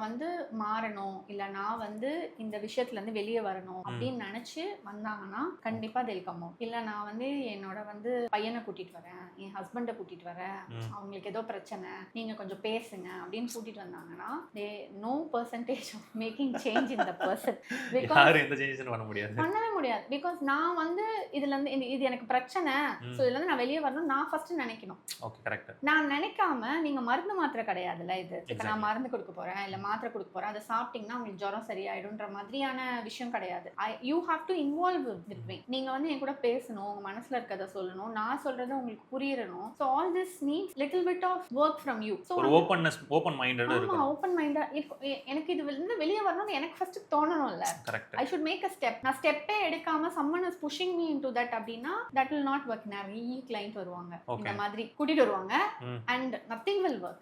வந்து மாறணும் இல்ல நான் வந்து இந்த விஷயத்துல இருந்து வெளியே வரணும் அப்படின்னு நினைச்சு வந்தாங்கன்னா கண்டிப்பா தெல்கமோ. இல்ல நான் வந்து என்னோட வந்து பையனை கூட்டிட்டு வரேன், என் ஹஸ்பண்டை கூட்டிட்டு வரேன், அவங்களுக்கு ஏதோ பிரச்சனை, நீங்க கொஞ்சம் பேசுங்க அப்படின்னு கூட்டிட்டு வந்தாங்கன்னா they no percentage of making change in the person. யாரும் எந்த சேஞ்சஸும் பண்ண முடியாது. பண்ணவே முடியாது. பிகாஸ் நான் வந்து இதுல இருந்து இது எனக்கு பிரச்சனை, சோ இதுல இருந்து நான் வெளியே வரணும் நான் ஃபர்ஸ்ட் நினைக்கணும். Okay, correct. நான் நினைக்காம நீங்க மருந்து மாத்திரை கிடையாதுல்ல இது. இப்ப நான் மருந்து கொடுக்க போறேன் இல்ல மாத்திரை கொடுக்க போறேன், அதை சாப்பிட்டீங்கன்னா உங்களுக்கு ஜுரம் சரியாயிடும்ன்ற மாதிரியான விஷயம் கிடையாது. You have to involve with me. நீங்க வந்து என் கூட பேசணும், உங்க மனசுல இருக்கதை சொல்லணும், நான் சொல்றது உங்களுக்கு புரியணும். So all this needs little bit of work from you. So ஒரு ஓப்பன் மைண்டடா இருக்கணும். ஓப்பன் மைண்டா எனக்கு இது வந்து வெளியே வரணும்னு எனக்கு ஃபர்ஸ்ட் தோணணும்ல. Correct. I should make a step. நான் ஸ்டெப்பே எடுக்காம someone is pushing me into that அப்படின்னா that will not work. நிறைய கிளைண்ட் வருவாங்க இந்த மாதிரி கூட்டிட்டு வருவாங்க and nothing will work.